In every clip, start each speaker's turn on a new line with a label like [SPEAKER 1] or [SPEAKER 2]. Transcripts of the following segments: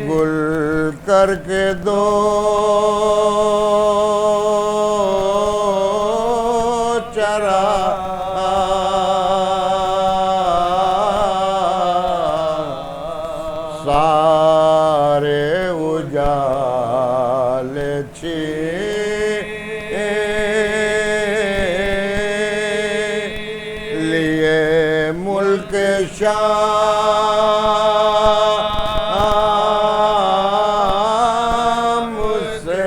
[SPEAKER 1] گل کر کے دو چرا سارے اجال لیے ملک شام سے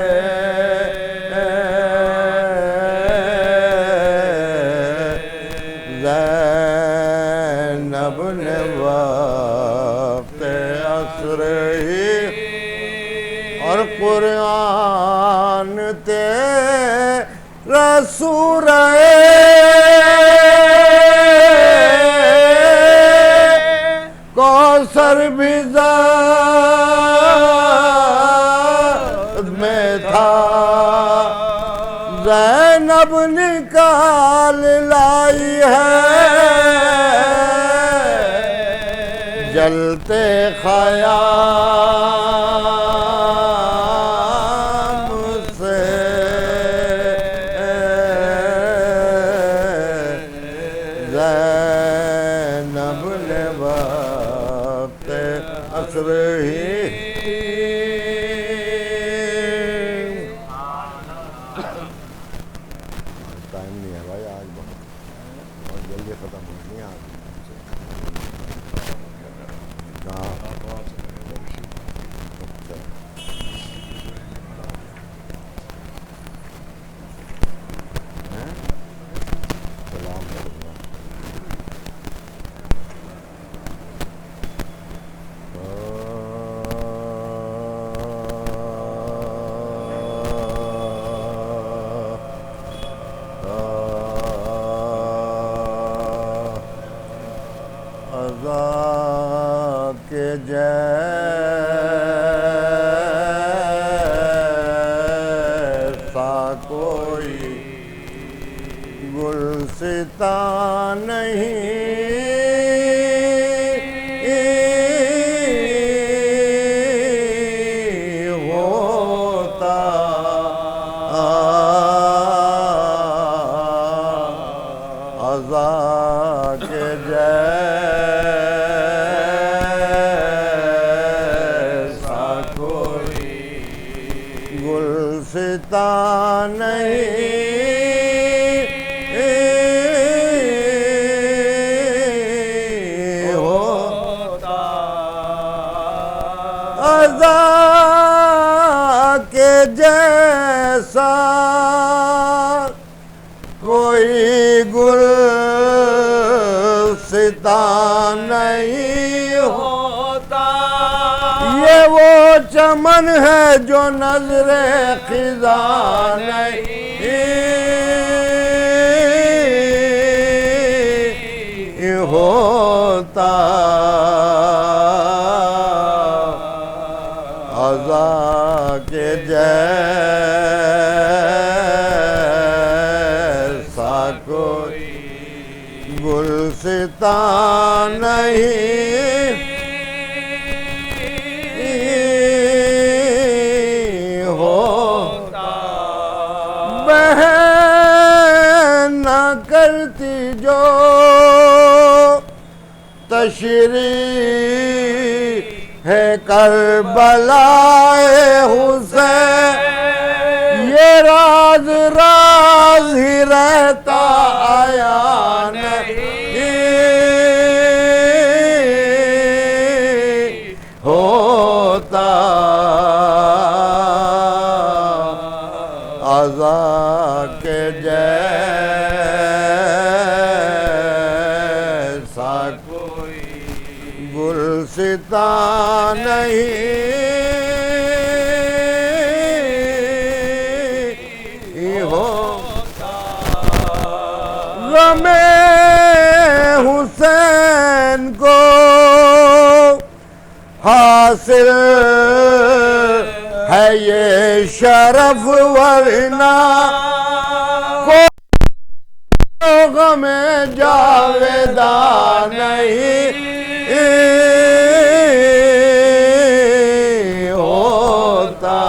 [SPEAKER 1] زینب نے وقت عصر ہی اور قرآن تیرا سورہ کوثر بھی زاد میں تھا زینب نکال لائی ہے جلتے خیام سے زینب نے وقت عصر ہی ٹائم نہیں ہے بھائی آج بہت جلدی ختم ہونی ہے آج کے جیسا کوئی گلستان نہیں ہوتا عزا کے گلستان نہیں ہوتا عزا کے جیسا کوئی گلستان نہیں ہوتا یہ وہ چمن ہے جو نظر خزاں نہیں ہوتا عزا کے جیسا کوئی گلستان نہیں ہوتا بہن نہ کرتی جو تشریح ہے کربلائے حسین یہ راز راز ہی رہتا آیا نہیں ہوتا عزا کے جیسا کوئی گلستان نہیں ہوتا غم حسین کو حاصل ہے یہ شرف ورنہ کو غم جاویدہ نہیں ہوتا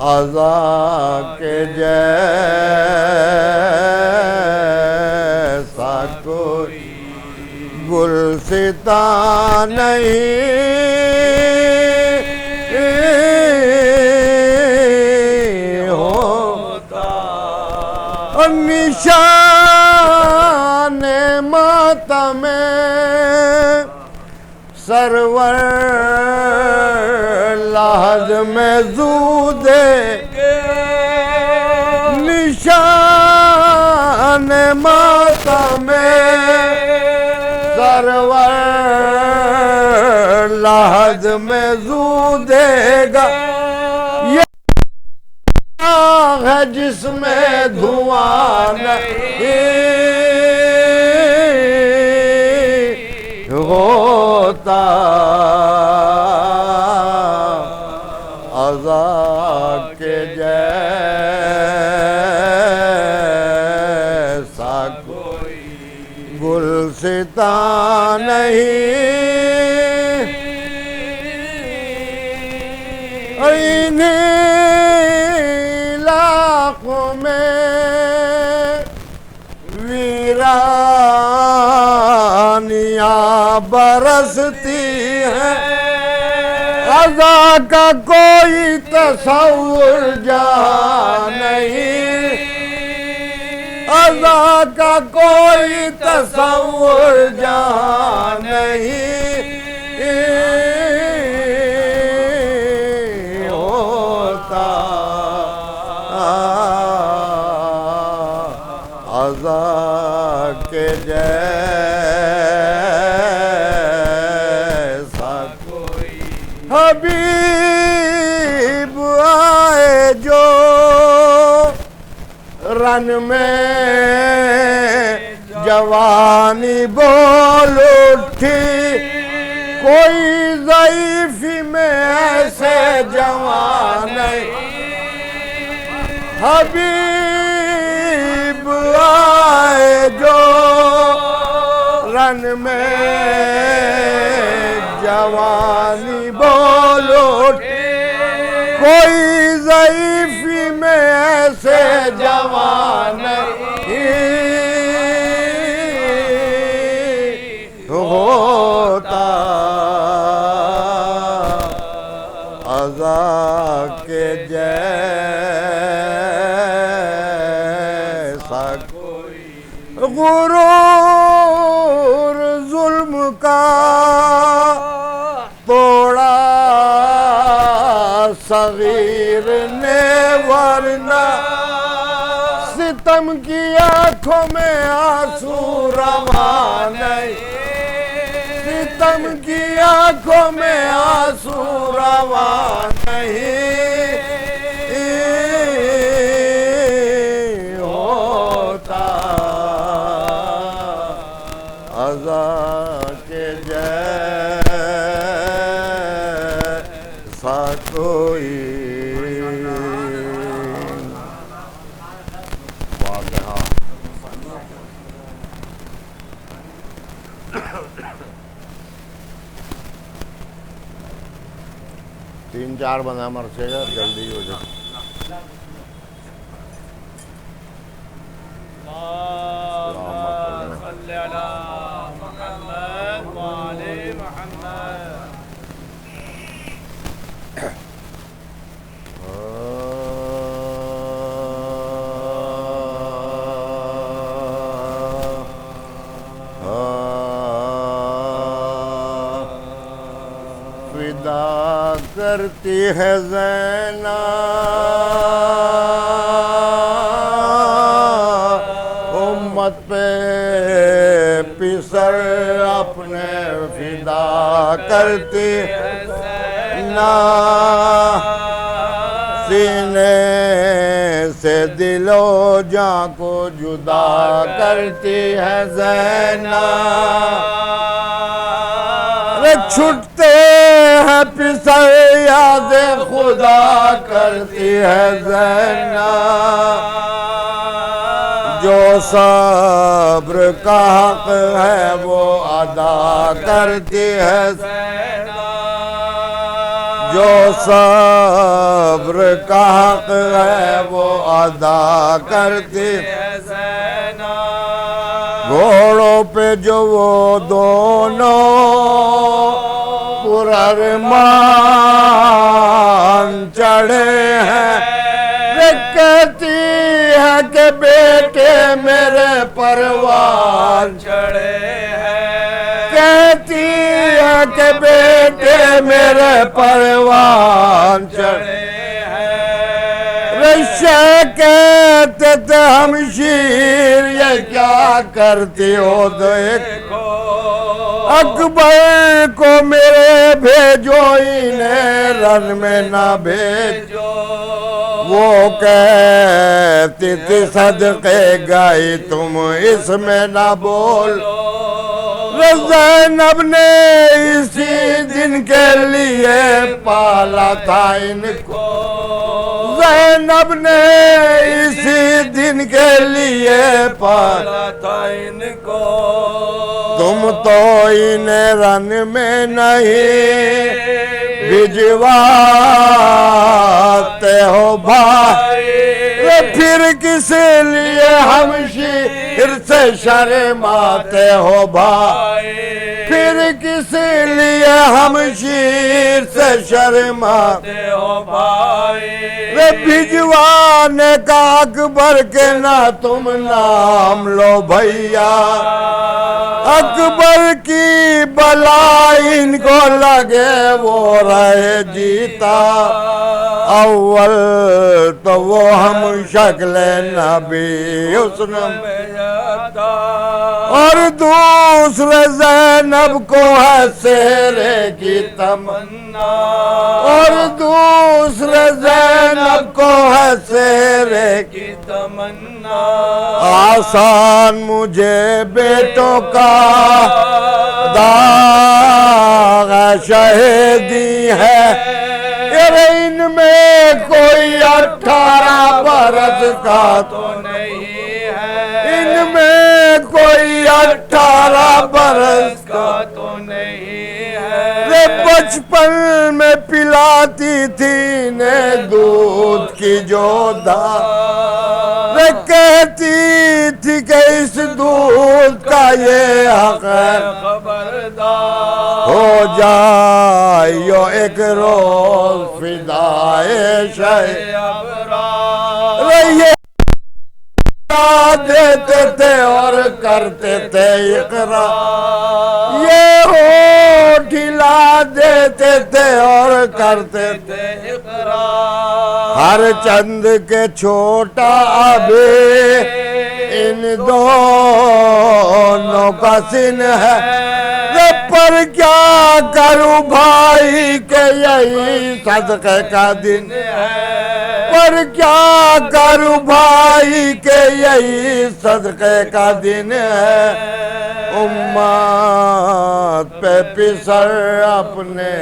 [SPEAKER 1] عزا کے جیسا کوئی گلستان نہیں ہوتا نشان ماتم سرور لحظ میں زود نشان ماتم سرور لحظ میں زود گا یہ ہے جس میں دھواں نہیں ہوتا عزا کے جیسا کوئی گلستان نہیں ان علاقوں میں ویرانیاں برستی ہیں عزا کا کوئی تصور جہاں نہیں عزا کا کوئی تصور جہاں نہیں ہوتا عزا کے جیسا کوئی حبیب آئے جو رن میں جوانی بول اٹھی کوئی ضعیفی میں ایسے جوان نہیں حبیب آئے جو رن میں جوانی بول اٹھی کوئی ضعیفی میں ایسے جوان ہوتا عزا کے جیسا کوئی غرور ظلم کا توڑا صغیر نے ورنہ ستم کی آنکھوں میں آنسو رواں نہیں ستم کی آنکھوں میں آنسو رواں نہیں ہوتا عزا کے جیسا کوئی واقعہ تین چار بندہ مرچے گا جلدی ہو جائے
[SPEAKER 2] صلی علی محمد وآل محمد
[SPEAKER 1] فدا کرتی ہے زینب امت پہ پسر اپنے فدا کرتی ہے زینب سینے سے دل و جان کو جدا کرتی ہے زینب چھٹتے ہیں پسر یاد خدا کرتی ہے زینب جو صبر کا حق ہے وہ ادا کرتی ہے جو صبر کا حق ہے وہ ادا کرتی ہے گھوڑوں پہ جو وہ دونوں پرارمان چڑھے ہیں وہ کہتی ہے کہ بیٹے میرے پروان
[SPEAKER 2] چڑھے ہیں
[SPEAKER 1] کہتی ہے کہ بیٹے میرے پروان چڑھے رشے کہتے تھے ہم شیر یہ کیا کرتی ہو دیکھو اکبر کو میرے بھیجو انہیں رن میں نہ بھیجو وہ کہتی تھی صدقے گئی تم اس میں نہ بولو زینب نے اسی دن کے لیے پالا تھا ان کو زینب نے اسی دن کے لیے پالا تھا ان کو تم تو انہیں رن میں نہیں بھجواتے ہو بھائی پھر کس لیے ہم شیر سے شرماتے ہو بھائی پھر کس لیے ہم شیر سے شرماتے ہو بھائی بھجوانے کا اکبر کے نہ تم نام لو بھیا اکبر کی بلا ان کو لگے وہ رہے جیتا اول تو وہ ہم شکل نبی حسن اور دوسرے زینب کو ہے سہرے کی تمنا اور دوسرے زینب کو ہے سہرے کی تمنا آسان مجھے بیٹوں کا داغ شہیدی ہے ان میں کوئی 18 برس کا تو نہیں ہے ان میں کوئی 18 برس کا تو نہیں ہے بچپن میں پلاتی تھی انہیں دودھ کی جو دھار کہتی تھی کہ اس دودھ کا یہ حق ہے خبردار ہو جائیو ایک روز فدائے شہ رہیے دیتے تھے اور کرتے تھے اقرار یہ ہو ڈھلا دیتے تھے اور کرتے تھے اقرار ہر چند کے چھوٹا ابھی ان دونوں کا سن ہے پر کیا کروں بھائی کہ یہی صدقے کا دن ہے پر کیا کروں بھائی کہ یہی صدقے کا دن ہے امت پہ پسر اپنے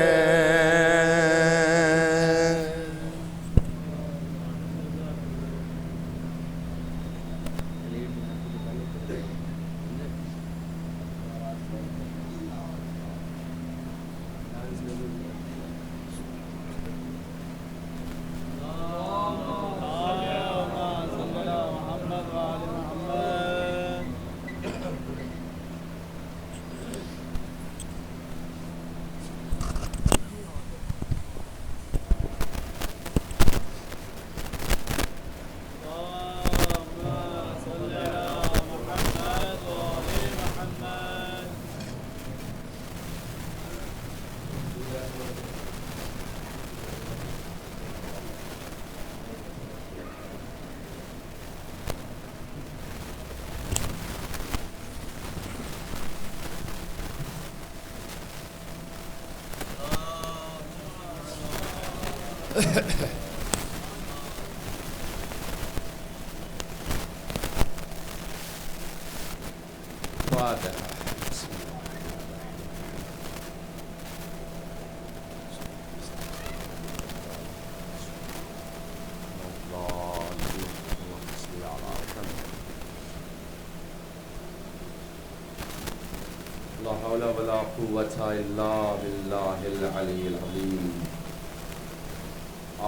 [SPEAKER 2] لا حول ولا قوة إلا بالله العلي العظيم.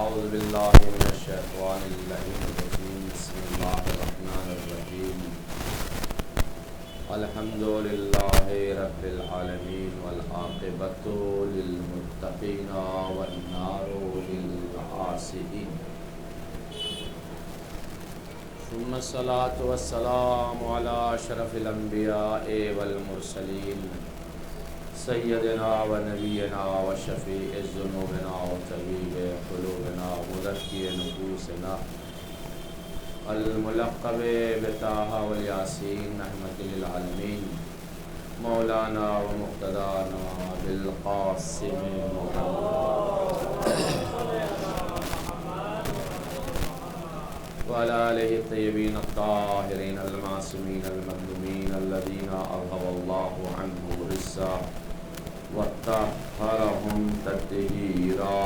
[SPEAKER 2] أعوذ بالله من الشيطان اللعين الرجيم. بسم الله الرحمن الرحيم. الحمد لله رب العالمين والعاقبة للمتقين والنار للعاصين. ثم الصلاة والسلام على أشرف الأنبياء والمرسلين سيدنا ونبينا وشفيع ذنوبنا وطبيب قلوبنا ومزكي نفوسنا الملقب بطه والياسين رحمة للعالمين مولانا ومقتدانا بالقاسم محمد وعلى آله الطيبين الطاهرين المعصومين المظلومين الذين أذهب الله عنهم الرجس وطهرهم تطهيرا.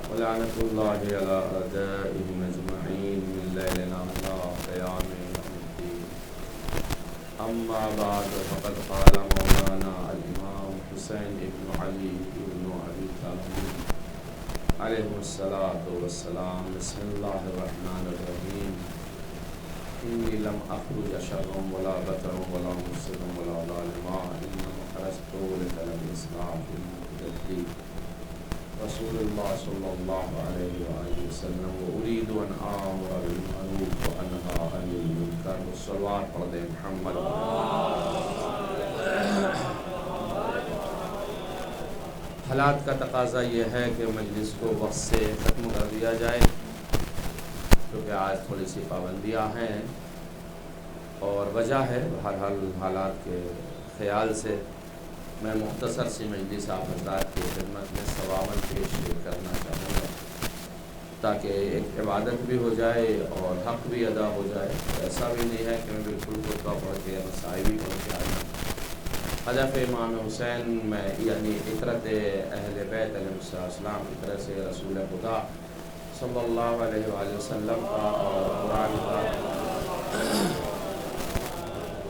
[SPEAKER 2] ولعنة الله على أعدائهم أجمعين من ليلنا إلى قيام يوم الدين. أما بعد فقد قال مولانا الإمام حسين بن علي بن أبي طالب عليه الصلاة والسلام. بسم الله الرحمن الرحيم. إني لم أخرج شرا ولا بطرا ولا مفسدا ولا ظالما إنما خرجت لطلب الإصلاح في المجد رسول الله صلى الله عليه وآله وسلم وأريد أن آمر بالمعروف وأنهى عن المنكر والصلوات على محمد. حالات کا تقاضا یہ ہے کہ مجلس کو وقت سے ختم کر دیا جائے کیونکہ آج تھوڑی سی پابندیاں ہیں اور وجہ ہے بہرحال حالات کے خیال سے میں مختصر سی مجلس آپ حضرات کی خدمت میں ثواباً پیش کرنا چاہوں گا تاکہ ایک عبادت بھی ہو جائے اور حق بھی ادا ہو جائے. ایسا بھی نہیں ہے کہ میں بالکل خطبہ پڑھ کے مسائل بھی پڑھ کے آ جاؤں. ہدف امام حسین میں یعنی اطرت اہل بیت علیہ السلام اطرت سے رسول خدا صلی اللہ علیہ وآلہ وسلم کا اور قرآن کا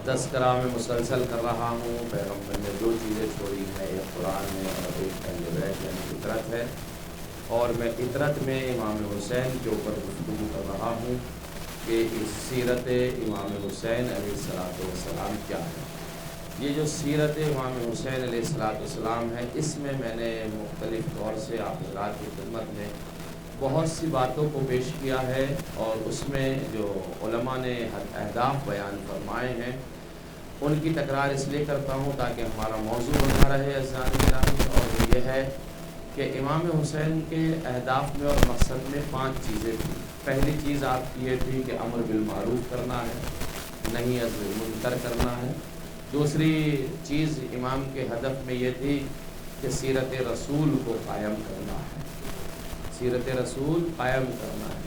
[SPEAKER 2] تذکرہ میں مسلسل کر رہا ہوں. پیغمبر نے دو چیزیں چھوڑی ہیں، ایک قرآن میں اور ایک اہل بیت یعنی اطرت ہے، اور میں اطرت میں امام حسین کے اوپر گفتگو کر رہا ہوں کہ اس سیرت امام حسین علیہ السلام کیا ہے. یہ جو سیرت امام حسین علیہ السلام ہے اس میں میں نے مختلف طور سے آپ حضرات کی خدمت میں بہت سی باتوں کو پیش کیا ہے اور اس میں جو علماء نے اہداف بیان فرمائے ہیں ان کی تکرار اس لیے کرتا ہوں تاکہ ہمارا موضوع بنا رہے اذان گرامی، اور یہ ہے کہ امام حسین کے اہداف میں اور مقصد میں 5 چیزیں تھیں. پہلی چیز آپ کی یہ تھی کہ امر بالمعروف کرنا ہے، نہی عن المنکر کرنا ہے. دوسری چیز امام کے ہدف میں یہ تھی کہ سیرت رسول کو قائم کرنا ہے، سیرت رسول قائم کرنا ہے.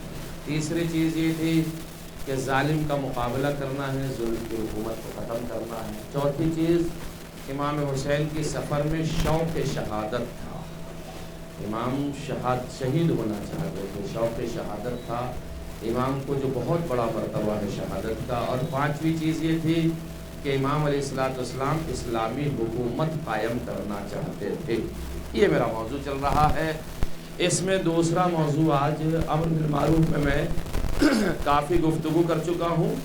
[SPEAKER 2] تیسری چیز یہ تھی کہ ظالم کا مقابلہ کرنا ہے، ظلم کی حکومت کو ختم کرنا ہے. چوتھی چیز امام حسین کی سفر میں شوق شہادت تھا، امام شہید ہونا چاہتے تھے، شوق شہادت تھا امام کو جو بہت بڑا مرتبہ ہے شہادت کا. اور پانچویں چیز یہ تھی کہ امام علیہ السلام اسلامی حکومت قائم کرنا چاہتے تھے. یہ میرا موضوع چل رہا ہے. اس میں دوسرا موضوع آج امر بالمعروف میں کافی گفتگو کر چکا ہوں.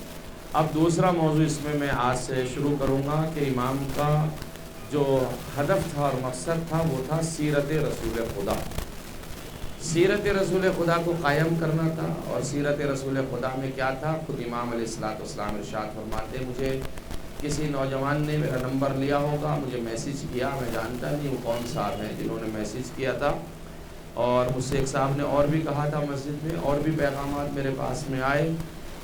[SPEAKER 2] اب دوسرا موضوع اس میں آج سے شروع کروں گا کہ امام کا جو ہدف تھا اور مقصد تھا وہ تھا سیرت رسول خدا. سیرت رسول خدا کو قائم کرنا تھا. اور سیرت رسول خدا میں کیا تھا؟ خود امام علیہ السلام ارشاد فرماتے، مجھے کسی نوجوان نے میرا نمبر لیا ہوگا، مجھے میسیج کیا، میں جانتا نہیں وہ کون صاحب ہیں جنہوں نے میسیج کیا تھا، اور مجھ سے ایک صاحب نے اور بھی کہا تھا مسجد میں، اور بھی پیغامات میرے پاس میں آئے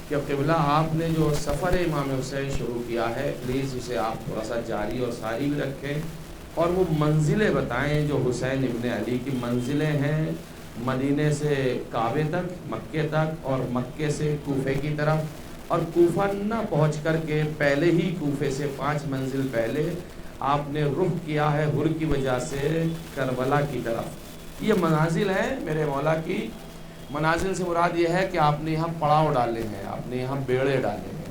[SPEAKER 2] کہ قبلہ آپ نے جو سفر امام حسین شروع کیا ہے پلیز اسے آپ تھوڑا سا جاری اور ساری بھی رکھیں، اور وہ منزلیں بتائیں جو حسین ابن علی کی منزلیں ہیں، مدینے سے کعبے تک، مکے تک، اور مکے سے کوفے کی طرف، اور کوفہ نہ پہنچ کر کے پہلے ہی کوفے سے 5 منزل پہلے آپ نے رخ کیا ہے ہر کی وجہ سے کربلا کی طرف. یہ منازل ہیں میرے مولا کی. منازل سے مراد یہ ہے کہ آپ نے یہاں پڑاؤ ڈالے ہیں، آپ نے یہاں بیڑے ڈالے ہیں.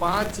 [SPEAKER 2] 5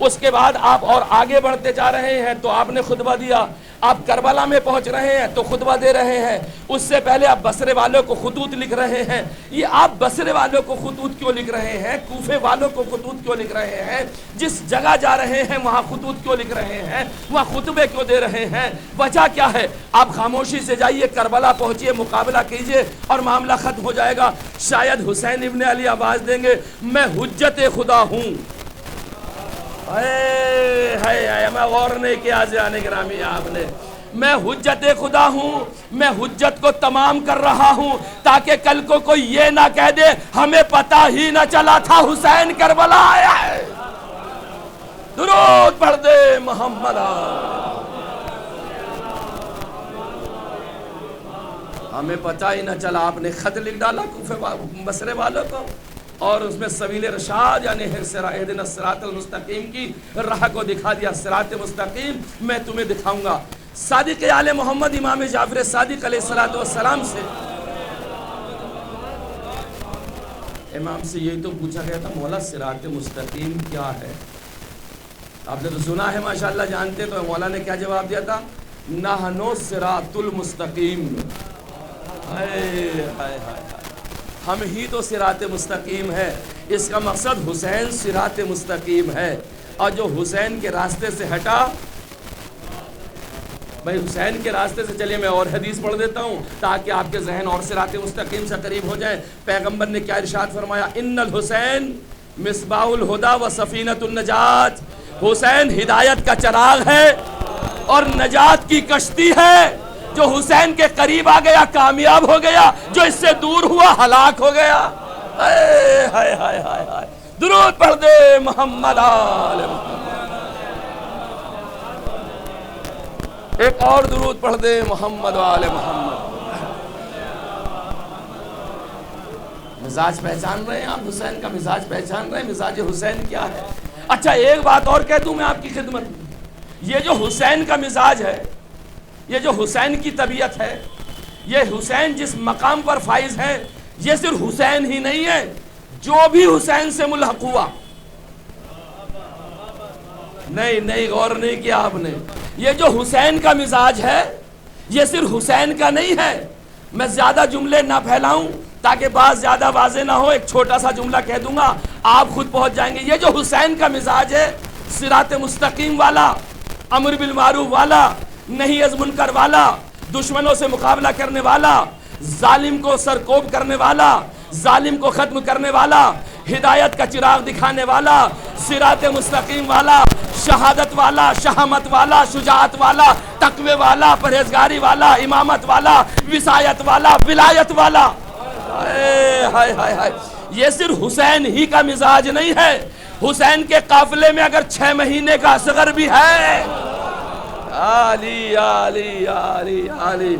[SPEAKER 2] اس کے بعد آپ اور آگے بڑھتے جا رہے ہیں تو آپ نے خطبہ دیا، آپ کربلا میں پہنچ رہے ہیں تو خطبہ دے رہے ہیں، اس سے پہلے آپ بصرے والوں کو خطوط لکھ رہے ہیں۔ یہ آپ بصرے والوں کو خطوط کیوں لکھ رہے ہیں؟ کوفے والوں کو خطوط کیوں لکھ رہے ہیں؟ جس جگہ جا رہے ہیں وہاں خطوط کیوں لکھ رہے ہیں؟ وہاں خطبے کیوں دے رہے ہیں؟ وجہ کیا ہے؟ آپ خاموشی سے جائیے، کربلا پہنچیے، مقابلہ کیجئے اور معاملہ ختم ہو جائے گا۔ شاید حسین ابن علی آواز دیں گے، میں حجت خدا ہوں۔ میں غور نہیں کیا جانے گرامی آپ نے، میں حجت خدا ہوں، میں حجت کو تمام کر رہا ہوں تاکہ کل کو کوئی یہ نہ کہہ دے ہمیں پتہ ہی نہ چلا تھا حسین کربلا آیا ہے۔ درود پڑھ دے محمد۔ ہمیں پتہ ہی نہ چلا، آپ نے خط لکھ ڈالا کوفے بصرے والوں کو اور اس میں سبیل رشاد یعنی اہدنا الصراط المستقیم کی راہ کو دکھا دیا۔ صراط مستقیم میں تمہیں دکھاؤں گا۔ صادق آل محمد امام جعفر صادق علیہ السلام سے امام سے یہی تو پوچھا گیا تھا، مولا صراط مستقیم کیا ہے؟ آپ نے تو سنا ہے ماشاءاللہ، جانتے تو مولا نے کیا جواب دیا تھا؟ نحنو صراط المستقیم۔ ہم ہی تو صراط مستقیم ہے۔ اس کا مقصد حسین صراط مستقیم ہے، اور جو حسین کے راستے سے ہٹا، بھائی حسین کے راستے سے چلیے میں اور حدیث پڑھ دیتا ہوں تاکہ آپ کے ذہن اور صراط مستقیم سے قریب ہو جائیں۔ پیغمبر نے کیا ارشاد فرمایا؟ ان الحسین مصباح الہدی و سفینۃ النجات۔ حسین ہدایت کا چراغ ہے اور نجات کی کشتی ہے۔ جو حسین کے قریب آ گیا کامیاب ہو گیا، جو اس سے دور ہوا ہلاک ہو گیا۔ درود پڑھ دے محمد آل محمد۔ ایک اور درود پڑھ دے محمد آل محمد۔ مزاج پہچان رہے ہیں آپ؟ حسین کا مزاج پہچان رہے ہیں؟ مزاج حسین کیا ہے؟ اچھا ایک بات اور کہہ دوں میں آپ کی خدمت میں، یہ جو حسین کا مزاج ہے، یہ جو حسین کی طبیعت ہے، یہ حسین جس مقام پر فائز ہے، یہ صرف حسین ہی نہیں ہے، جو بھی حسین سے ملحق ہوا۔ نہیں غور نہیں کیا آپ نے، یہ جو حسین کا مزاج ہے یہ صرف حسین کا نہیں ہے۔ میں زیادہ جملے نہ پھیلاؤں تاکہ بات زیادہ واضح نہ ہو، ایک چھوٹا سا جملہ کہہ دوں گا آپ خود پہنچ جائیں گے۔ یہ جو حسین کا مزاج ہے، صراط مستقیم والا، امر بالمعروف والا، نہیں از منکر والا، دشمنوں سے مقابلہ کرنے والا، ظالم کو سرکوب کرنے والا، ظالم کو ختم کرنے والا، ہدایت کا چراغ دکھانے والا، صراط مستقیم والا، شہادت والا، شہامت والا، شجاعت والا، تقوی والا، پرہیزگاری والا، امامت والا، وصایت والا، ولایت والا۔ یہ صرف حسین ہی کا مزاج نہیں ہے، حسین کے قافلے میں اگر 6 مہینے کا اصغر بھی ہے، علی علی علی علی،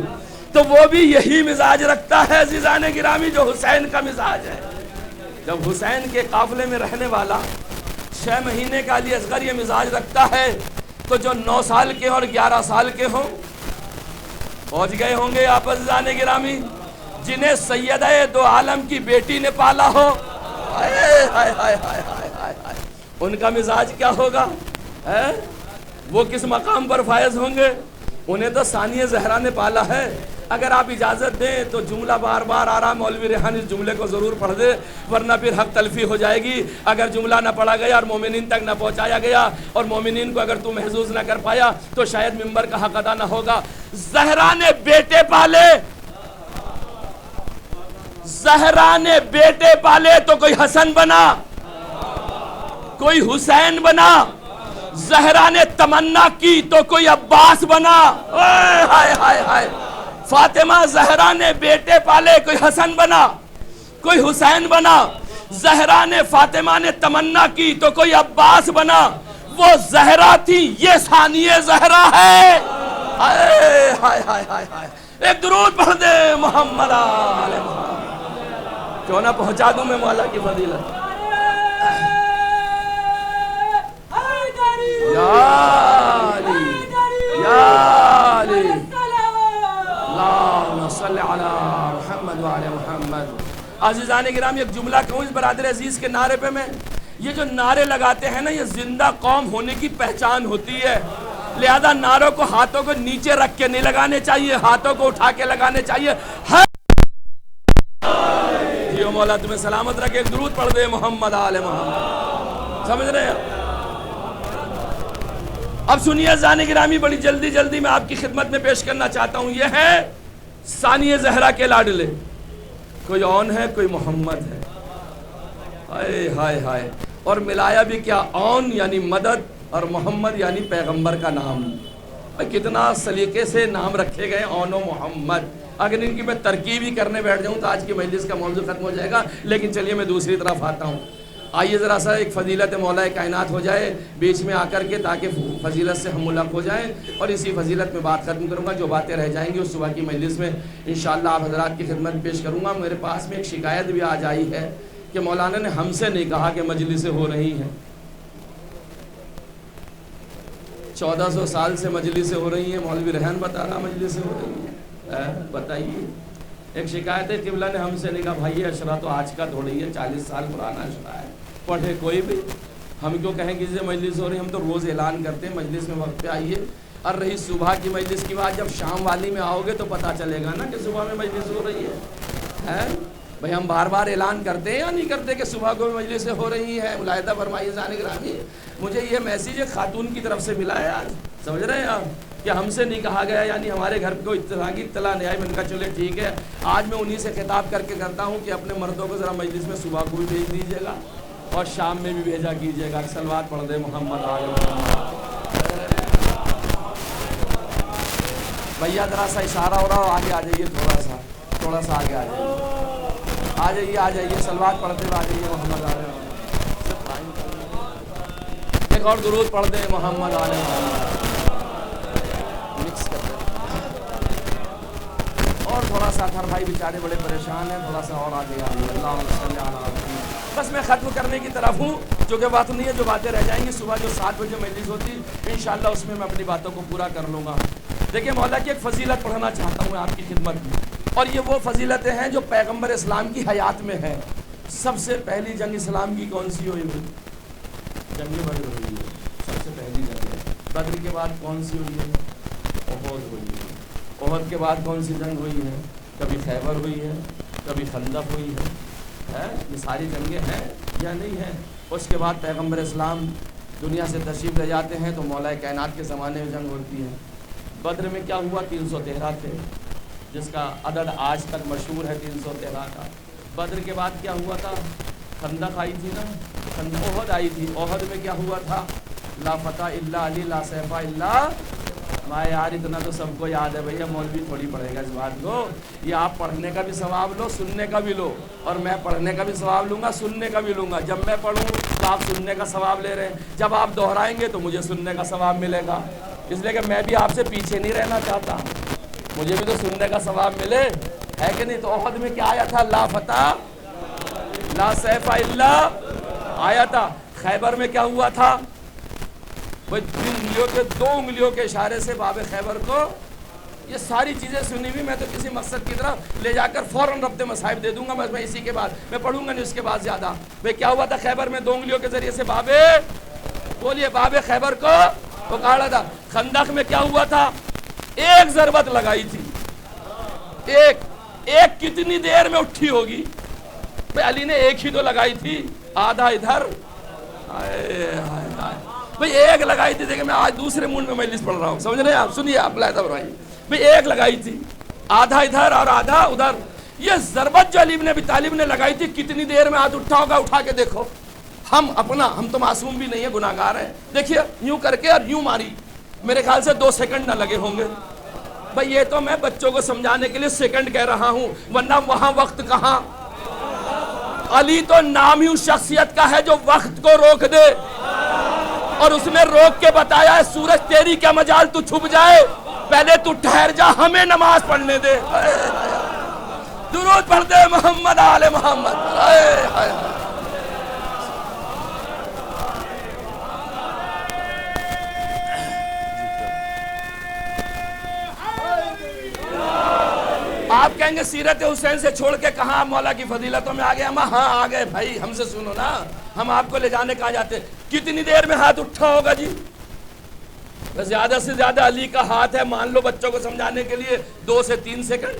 [SPEAKER 2] تو وہ بھی یہی مزاج رکھتا ہے عزیزان گرامی جو حسین کا مزاج ہے۔ جب حسین کے قافلے میں رہنے والا 6 مہینے کا علی اصغر یہ مزاج رکھتا ہے، تو جو 9 سال کے اور 11 سال کے ہوں پہنچ گئے ہوں گے آپ عزیزان گرامی، جنہیں سیدہ دو عالم کی بیٹی نے پالا ہو، ان کا مزاج کیا ہوگا؟ وہ کس مقام پر فائز ہوں گے؟ انہیں تو ثانیہ زہرا نے پالا ہے۔ اگر آپ اجازت دیں تو جملہ بار بار آ رہا، مولوی ریحان اس جملے کو ضرور پڑھ دے ورنہ پھر حق تلفی ہو جائے گی۔ اگر جملہ نہ پڑھا گیا اور مومنین تک نہ پہنچایا گیا اور مومنین کو اگر تو محظوظ نہ کر پایا تو شاید منبر کا حق ادا نہ ہوگا۔ زہرا نے بیٹے پالے، زہرا نے بیٹے پالے تو کوئی حسن بنا، کوئی حسین بنا۔ زہرا نے تمنا کی تو کوئی عباس بنا۔ فاطمہ زہرا نے بیٹے پالے، کوئی حسن بنا، کوئی حسین بنا۔ زہرا نے فاطمہ نے تمنا کی تو کوئی عباس بنا۔ وہ زہرا تھی، یہ ثانیہ زہرا ہے۔ ایک درود پڑھ دے محمد آل محمد۔ کیوں نہ پہنچا دوں میں مولا کی فضیلت؟ یا علی یا علی، اللہم صلی علی محمد وعلی محمد۔ عزیزان گرامی ایک جملہ کہوں اس برادر عزیز کے نعرے پہ میں، یہ جو نعرے لگاتے ہیں نا، یہ زندہ قوم ہونے کی پہچان ہوتی ہے، لہذا نعروں کو ہاتھوں کو نیچے رکھ کے نہیں لگانے چاہیے، ہاتھوں کو اٹھا کے لگانے چاہیے۔ جیو مولا تمہیں سلامت رکھے، ایک درود پڑھ دے محمد آل محمد، سمجھ رہے ہیں؟ اب سنیے عزیزان گرامی، بڑی جلدی جلدی میں آپ کی خدمت میں پیش کرنا چاہتا ہوں، یہ ہے ثانیہ زہرا کے لاڈلے، کوئی اون ہے کوئی محمد ہے، ہائے ہائے ہائے، اور ملایا بھی کیا، اون یعنی مدد اور محمد یعنی پیغمبر کا نام۔ کتنا سلیقے سے نام رکھے گئے، اون و محمد۔ اگر ان کی میں ترکیب ہی کرنے بیٹھ جاؤں تو آج کی مجلس کا موضوع ختم ہو جائے گا، لیکن چلیے میں دوسری طرف آتا ہوں۔ آئیے ذرا سا ایک فضیلت مولا کائنات ہو جائے بیچ میں آ کر کے، تاکہ فضیلت سے ہم ملحق ہو جائیں، اور اسی فضیلت میں بات ختم کروں گا۔ جو باتیں رہ جائیں گی اس صبح کی مجلس میں انشاءاللہ آپ حضرات کی خدمت پیش کروں گا۔ میرے پاس میں ایک شکایت بھی آج آئی ہے کہ مولانا نے ہم سے نہیں کہا کہ مجلسیں ہو رہی ہیں۔ 1400 سال سے مجلسیں ہو رہی ہیں، مولوی ریحان بتا رہا مجلسیں ہو رہی ہیں، بتائیے۔ ایک شکایت ہے، قبلہ نے ہم سے نہیں کہا بھائی یہ اشرا تو آج کا تھوڑی ہے، 40 سال پرانا اشرا ہے، پڑھے کوئی بھی، ہم کیوں کہیں کسی سے مجلس ہو رہی ہے؟ ہم تو روز اعلان کرتے ہیں مجلس میں وقت پہ آئیے۔ اور رہی صبح کی مجلس کی بات، جب شام والی میں آؤ گے تو پتہ چلے گا نا کہ صبح میں مجلس ہو رہی ہے۔ بھئی ہم بار بار اعلان کرتے ہیں یا نہیں کرتے کہ صبح کو مجلسیں ہو رہی ہیں؟ ملاحظہ فرمائیے عزیزان گرامی، مجھے یہ میسیج ایک خاتون کی طرف سے ملا ہے آج، سمجھ رہے ہیں آپ، کہ ہم سے نہیں کہا گیا، یعنی ہمارے گھر کو اطلاع نہیں آئی۔ میں نے کہا چلے ٹھیک ہے، آج میں انہی سے خطاب کر کے کرتا ہوں کہ اپنے مردوں کو ذرا مجلس میں صبح کو بھی بھیج دیجیے گا اور شام میں بھی بھیجا کیجیے گا۔ صلوات پڑھ دے محمد آل محمد۔ بھیا ذرا سا اشارہ ہو رہا ہو، آگے آ جائیے، تھوڑا سا آگے آ جائیے، صلوات پڑھتے ہوئے آ جائیے محمد آل محمد۔ ایک اور درود پڑھ دے محمد آل محمد، اور تھوڑا سا اطہر بھائی بیچارے بڑے پریشان ہیں، تھوڑا سا اور آگے آئیے۔ اللہم صلی علی محمد۔ بس میں ختم کرنے کی طرف ہوں، جو کہ بات نہیں ہے، جو باتیں رہ جائیں گی صبح جو 7 بجے مجلس ہوتی انشاءاللہ اس میں اپنی باتوں کو پورا کر لوں گا۔ دیکھیں مولا کی ایک فضیلت پڑھنا چاہتا ہوں آپ کی خدمت میں، اور یہ وہ فضیلتیں ہیں جو پیغمبر اسلام کی حیات میں ہیں۔ سب سے پہلی جنگ اسلام کی کون سی ہوئی؟ جنگ بدر ہوئی ہے، سب سے پہلی جنگ۔ بدر کے بعد کون سی ہوئی ہے؟ احد ہوئی ہے۔ احد کے بعد کون سی جنگ ہوئی ہے؟ کبھی خیبر ہوئی ہے، کبھی خندق ہوئی ہے۔ یہ ساری جنگیں ہیں یا نہیں ہیں؟ اس کے بعد پیغمبر اسلام دنیا سے تشریف لے جاتے ہیں تو مولا کائنات کے زمانے میں جنگ ہوتی ہے۔ بدر میں کیا ہوا؟ 313 تھے، جس کا عدد آج تک مشہور ہے 313 کا۔ بدر کے بعد کیا ہوا تھا؟ خندق آئی تھی نا، احد آئی تھی۔ احد میں کیا ہوا تھا؟ لا فتح الا علی، لا سیف الا ماں۔ یار اتنا تو سب کو یاد ہے بھیا، مولوی تھوڑی پڑھے گا اس بات کو۔ یہ آپ پڑھنے کا بھی ثواب لو، سننے کا بھی لو، اور میں پڑھنے کا بھی ثواب لوں گا، سننے کا بھی لوں گا۔ جب میں پڑھوں تو آپ سننے کا ثواب لے رہے ہیں، جب آپ دہرائیں گے تو مجھے سننے کا ثواب ملے گا۔ اس لیے کہ میں بھی آپ سے پیچھے نہیں رہنا چاہتا، مجھے بھی تو سننے کا ثواب ملے، ہے کہ نہیں؟ تو احد میں کیا آیا تھا؟ لا فتح لا سیف الا آیا تھا۔ خیبر میں کیا ہوا تھا؟ وہ 2 انگلیوں کے اشارے سے باب خیبر کو، یہ ساری چیزیں سنی ہوئی، میں تو کسی مقصد کی طرف لے جا کر فوراً ربط مصاحب دے دوں گا، میں اسی کے بعد میں پڑھوں گا نہیں اس کے بعد زیادہ۔ بھئی کیا ہوا تھا خیبر میں؟ 2 انگلیوں کے ذریعے سے باب خیبر کو پکاڑا تھا۔ خندق میں کیا ہوا تھا؟ ایک ضربت لگائی تھی، ایک کتنی دیر میں اٹھی ہوگی؟ بھئی علی نے ایک ہی تو لگائی تھی، آدھا ادھر، بھئی ایک لگائی تھی۔ دیکھیں میں آج دوسرے موڈ میں مجلس پڑھ رہا ہوں، سمجھ رہے ہیں آپ؟ سنیے آپ لائدہ بھائی، بھئی ایک لگائی تھی، آدھا ادھر اور آدھا ادھر۔ یہ ضربت جو علی ابن ابی طالب نے لگائی تھی، کتنی دیر میں ہاتھ اٹھا ہوگا؟ اٹھا کے دیکھو، ہم تو معصوم بھی نہیں ہیں، گناہگار ہیں، دیکھیے یوں کر کے اور یوں ماری، میرے خیال سے 2 سیکنڈ نہ لگے ہوں گے۔ بھئی یہ تو میں بچوں کو سمجھانے کے لیے سیکنڈ کہہ رہا ہوں، ورنہ وہاں وقت کہاں؟ علی تو نام ہی اس شخصیت کا ہے جو وقت کو روک دے، اور اس نے روک کے بتایا ہے سورج تیری کیا مجال تو چھپ جائے، پہلے تو ٹھہر جا، ہمیں نماز پڑھنے دے۔ درود پڑھ دے محمد آل محمد۔ آپ کہیں گے سیرت حسین سے چھوڑ کے کہاں مولا کی فضیلتوں میں آ گئے؟ ہاں آ گئے بھائی، ہم سے سنو نا۔ ہم آپ کو لے جانے کہاں جاتے ہیں؟ کتنی دیر میں ہاتھ اٹھا ہوگا جی؟ زیادہ سے زیادہ علی کا ہاتھ ہے مان لو بچوں کو سمجھانے کے لیے 2 سے 3 سیکنڈ،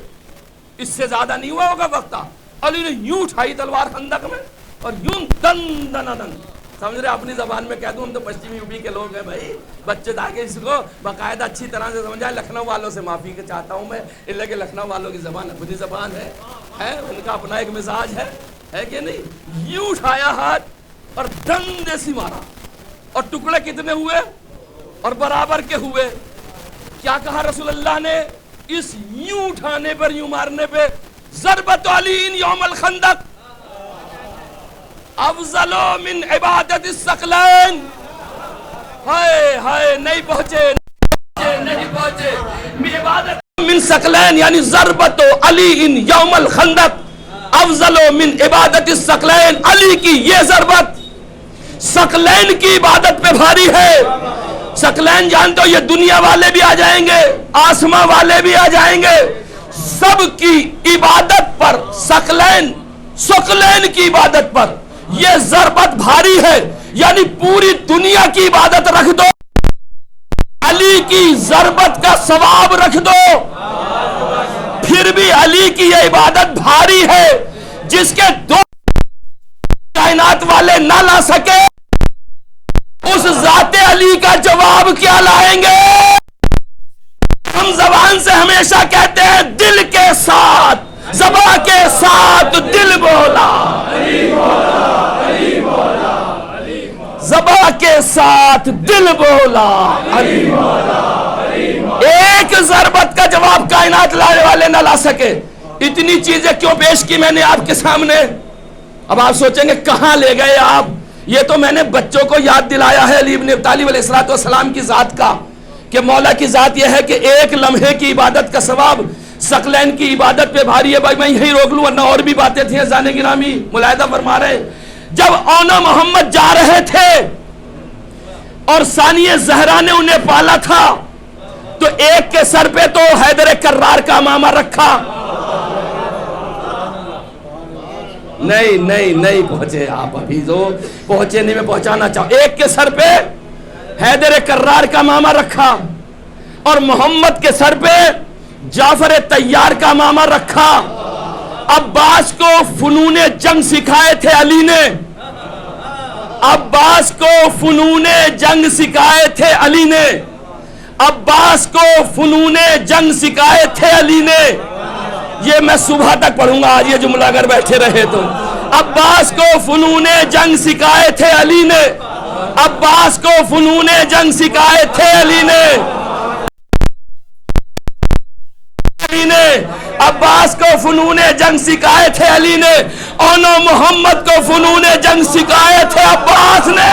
[SPEAKER 2] اس سے زیادہ نہیں ہوا ہوگا وقت۔ علی نے یوں اٹھائی تلوار خندق میں اور یوں دن دن دن، سمجھ رہے اپنی زبان میں کہہ دوں، ہم تو پشچمی یو پی کے لوگ ہیں بھائی، بچے تاکہ اس کو باقاعدہ اچھی طرح سے سمجھائیں۔ لکھنؤ والوں سے معافی کے چاہتا ہوں میں، اس لیے کہ لکھنؤ والوں کی زبان اپنی زبان ہے، ان کا اپنا ایک مزاج ہے کہ نہیں؟ یوں اٹھایا ہاتھ اور ڈنڈے سے مارا، اور ٹکڑے کتنے ہوئے اور برابر کے ہوئے؟ کیا کہا رسول اللہ نے؟ اس یوں اٹھانے پر، یوں مارنے پہ، ضربت علی یوم الخندق افضل من عبادت الثقلین۔ ہائے ہائے، نہیں پہنچے عبادت من ثقلین، یعنی ضربت علی یوم الخندق افضل من عبادت الثقلین۔ علی کی یہ ضربت ثقلین کی عبادت پہ بھاری ہے۔ ثقلین جانتے ہو، یہ دنیا والے بھی آ جائیں گے، آسماں والے بھی آ جائیں گے، سب کی عبادت پر، ثقلین کی عبادت پر یہ ضربت بھاری ہے، یعنی پوری دنیا کی عبادت رکھ دو، علی کی ضربت کا ثواب رکھ دو، پھر بھی علی کی یہ عبادت بھاری ہے، جس کے دو کائنات والے نہ لا سکے، اس ذات علی کا جواب کیا لائیں گے؟ ہم زبان سے ہمیشہ کہتے ہیں دل کے ساتھ، زبان کے ساتھ دل بولا، زبان کے ساتھ دل بولا، ایک ضربت کا جواب کائنات لانے والے نہ لا سکے۔ اتنی چیزیں کیوں پیش کی میں نے آپ کے سامنے؟ اب آپ سوچیں گے کہاں لے گئے آپ؟ یہ تو میں نے بچوں کو یاد دلایا ہے علی ابن ابی طالب علیہ السلام کی ذات کا، کہ مولا کی ذات یہ ہے کہ ایک لمحے کی عبادت کا ثواب ثقلین کی عبادت پہ بھاری ہے۔ بھائی میں یہی روک لوں ورنہ اور بھی باتیں تھیں، زانے گرامی ملاحظہ فرما رہے۔ جب اونا محمد جا رہے تھے اور ثانیہ زہرا نے انہیں پالا تھا، تو ایک کے سر پہ تو حیدر کرار کا امامہ رکھا، نہیں پہنچے آپ ابھی، جو پہنچے نہیں، میں پہنچانا چاہوں، ایک کے سر پہ حیدر کرار کا امامہ رکھا اور محمد کے سر پہ جعفر طیار کا امامہ رکھا۔ عباس کو فنون جنگ سکھائے تھے علی نے، عباس کو فنون جنگ سکھائے تھے علی نے، عباس کو فنون جنگ سکھائے تھے علی نے۔ یہ میں صبح تک پڑھوں گا آج یہ جملہ اگر بیٹھے رہے تو۔ عباس کو فنون جنگ سکھائے تھے علی نے، عباس کو فنون جنگ سکھائے تھے علی نے، عباس کو فنون جنگ سکھائے تھے علی نے، اونا محمد کو فنون جنگ سکھائے تھے عباس نے۔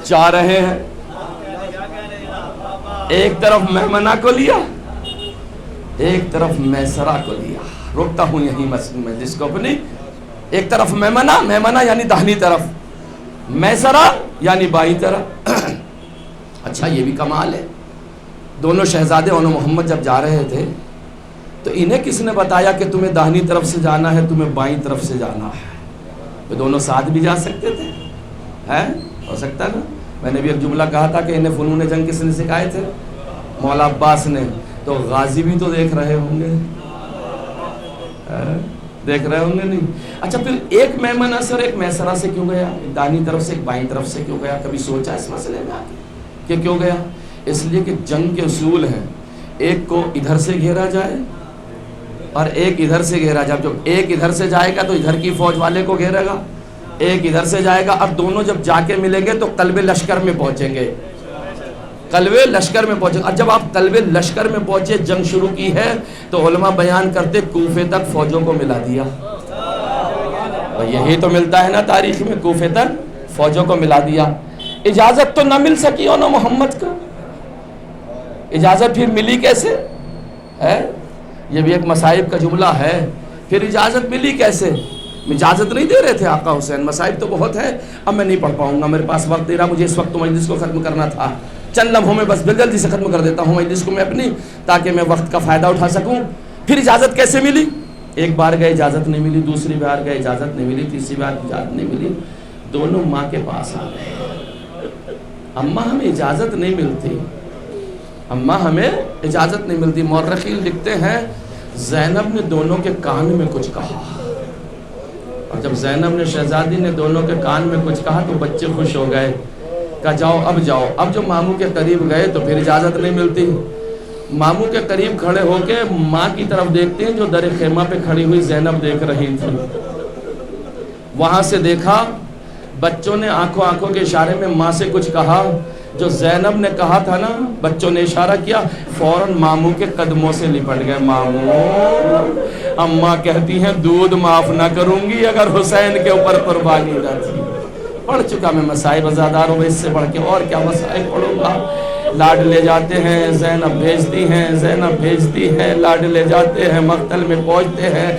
[SPEAKER 2] جا رہے ہیں، ایک طرف میمنہ کو لیا، ایک طرف میسرہ کو لیا۔ رکتا ہوں یہی مجلس کو اپنی۔ ایک طرف میمنہ یعنی داہنی طرف، میسرہ یعنی بائیں طرف۔ اچھا یہ بھی کمال ہے، دونوں شہزادے اونا محمد جب جا رہے تھے تو انہیں کس نے بتایا کہ تمہیں داہنی طرف سے جانا ہے، تمہیں بائیں طرف سے جانا ہے؟ تو دونوں ساتھ بھی جا سکتے تھے، ہو سکتا نا؟ میں نے بھی ایک جملہ کہا تھا کہ انہیں فنون جنگ کس نے سکھائے تھے؟ مولا عباس نے۔ تو غازی بھی تو دیکھ رہے ہوں گے، دیکھ رہے ہوں گے نہیں؟ اچھا پھر ایک میمنہ سے اور ایک میسرہ سے کیوں گیا؟ ایک داہنی طرف سے ایک بائیں طرف سے کیوں گیا؟ کبھی سوچا اس مسئلے میں آگے کہ کیوں گیا؟ اس لیے کہ جنگ کے اصول ہیں، ایک کو ادھر سے گھیرا جائے اور ایک ادھر سے گھیرا جائے۔ جب ایک ادھر سے جائے گا تو ادھر کی فوج والے کو گھیرے گا، ایک ادھر سے جائے گا، اور دونوں جب جا کے ملیں گے تو قلب لشکر میں پہنچیں گے، قلب لشکر میں پہنچے۔ اور جب آپ قلب لشکر میں پہنچے، جنگ شروع کی ہے، تو علماء بیان کرتے کوفے تک فوجوں کو ملا دیا، اور یہی تو ملتا ہے نا تاریخ میں، کوفے تک فوجوں کو ملا دیا۔ اجازت تو نہ مل سکی اونا محمد کو، اجازت پھر ملی کیسے ہے؟ یہ بھی ایک مصائب کا جملہ ہے، پھر اجازت ملی کیسے؟ اجازت نہیں دے رہے تھے آقا حسین، مصائب تو بہت ہے، اب میں نہیں پڑھ پاؤں گا، میرے پاس وقت نہیں رہا، مجھے اس وقت تو مجلس کو ختم کرنا تھا، چند لمحوں میں بس جلدی سے ختم کر دیتا ہوں مجلس کو میں اپنی، تاکہ میں وقت کا فائدہ اٹھا سکوں۔ پھر اجازت کیسے ملی؟ ایک بار گئے اجازت نہیں ملی، دوسری بار گئے اجازت نہیں ملی، تیسری بار اجازت نہیں ملی، دونوں ماں کے پاس آ گئے۔ اماں ہمیں اجازت نہیں ملتی، اماں ہمیں اجازت نہیں ملتی۔ مورخین لکھتے ہیں زینب نے دونوں کے کان میں کچھ کہا، اور جب زینب نے شہزادی نے دونوں کے کان میں کچھ کہا تو بچے خوش ہو گئے، کہا جاؤ اب جاؤ۔ اب جو ماموں کے قریب گئے تو پھر اجازت نہیں ملتی۔ ماموں کے قریب کھڑے ہو کے ماں کی طرف دیکھتے ہیں جو در خیمہ پہ کھڑی ہوئی زینب دیکھ رہی تھی، وہاں سے دیکھا بچوں نے آنکھوں کے اشارے میں ماں سے کچھ کہا، جو زینب نے کہا تھا نا، بچوں نے اشارہ کیا، فوراً ماموں کے قدموں سے لپٹ گئے۔ ماموں، اماں کہتی ہیں دودھ معاف نہ کروں گی اگر حسین کے اوپر قربانی نہ تھی۔ پڑھ چکا میں مصائب ازادار ہوں، اس سے بڑھ کے اور کیا مصائب پڑھوں گا۔ لاڈ لے جاتے ہیں، زینب بھیجتی ہیں، زینب بھیجتی ہے، لاڈ لے جاتے ہیں، مقتل میں پہنچتے ہیں،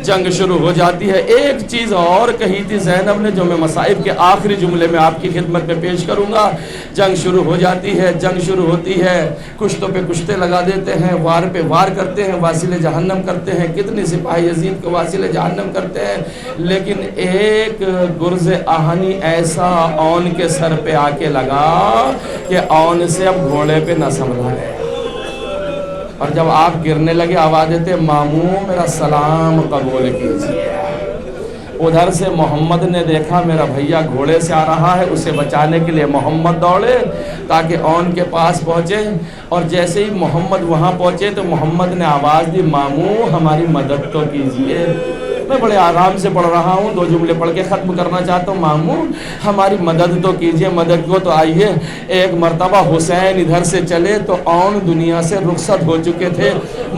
[SPEAKER 2] جنگ شروع ہو جاتی ہے۔ ایک چیز اور کہی تھی زینب نے جو میں مصائب کے آخری جملے میں آپ کی خدمت میں پیش کروں گا۔ جنگ شروع ہو جاتی ہے، جنگ شروع ہوتی ہے، کشتوں پہ کشتے لگا دیتے ہیں، وار پہ وار کرتے ہیں، واصل جہنم کرتے ہیں، کتنے سپاہی یزید کو واصل جہنم کرتے ہیں، لیکن ایک گرز آہنی ایسا اون کے سر پہ آ کے لگا کہ اون سے اب گھوڑے پہ نہ سنبھلا گیا، اور جب آپ گرنے لگے آواز دیتے ماموں میرا سلام قبول کیجیے۔ ادھر سے محمد نے دیکھا میرا بھیا گھوڑے سے آ رہا ہے، اسے بچانے کے لیے محمد دوڑے تاکہ اون کے پاس پہنچے، اور جیسے ہی محمد وہاں پہنچے تو محمد نے آواز دی ماموں ہماری مدد تو کیجیے۔ میں بڑے آرام سے پڑھ رہا ہوں، 2 جملے پڑھ کے ختم کرنا چاہتا ہوں، ماموں ہماری مدد تو کیجیے، مدد کو تو آئیے۔ ایک مرتبہ حسین ادھر سے چلے تو اون دنیا سے رخصت ہو چکے تھے،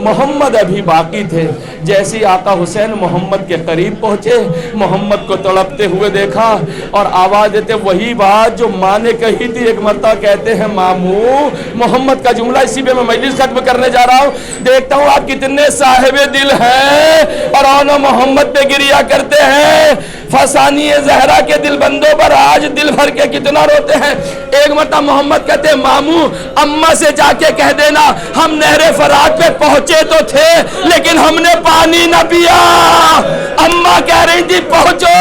[SPEAKER 2] محمد ابھی باقی تھے۔ جیسے آقا حسین محمد کے قریب پہنچے، محمد کو تڑپتے ہوئے دیکھا اور آواز دیتے وہی بات جو ماں نے کہی تھی۔ ایک مرتبہ کہتے ہیں ماموں، محمد کا جملہ اسی پہ میں مجلس ختم کرنے جا رہا ہوں، دیکھتا ہوں آپ کتنے صاحب دل ہیں اور آن محمد پہ گریا کرتے ہیں، فسانی زہرا کے دل بندوں پر آج دل بھر کے کتنا روتے ہیں۔ ایک مرتبہ محمد کہتے ہیں ماموں اماں سے جا کے کہہ دینا ہم نہر فرات پہ پہنچے تو تھے لیکن ہم نے پانی نہ پیا۔ اماں کہہ رہی تھی پہنچو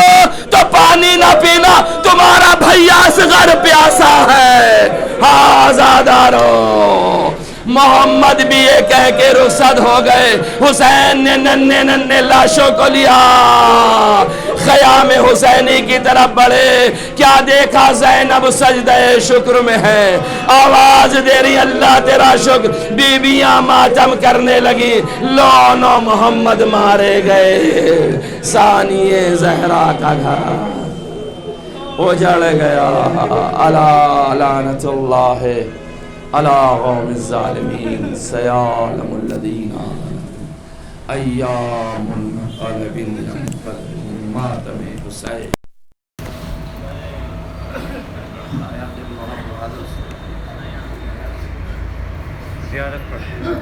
[SPEAKER 2] تو پانی نہ پینا، تمہارا بھیا اصغر پیاسا ہے۔ ہاں آزادارو، محمد بھی یہ کہہ کے رخصت ہو گئے۔ حسین نے ننھے لاشوں کو لیا، خیام حسینی کی طرف بڑھے، کیا دیکھا زینب سجدہ شکر میں ہے، آواز دے رہی اللہ تیرا شکر، بیویاں ماتم کرنے لگی، لونو محمد مارے گئے، ثانی زہرا کا گھر اجڑ گیا۔ الا لعنت اللہ علی قوم الظالمین، سیعلم الذین ایام منقلب ماتم حسین۔ زیارت پڑھتے ہیں،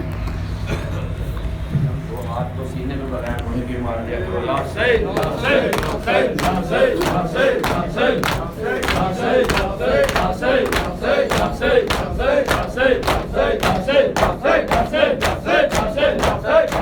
[SPEAKER 2] دو ہاتھ تو سینے میں بغیر ہونے کی مار دیا کرو، یا حسین یا حسین یا حسین یا حسین یا حسین یا حسین یا حسین۔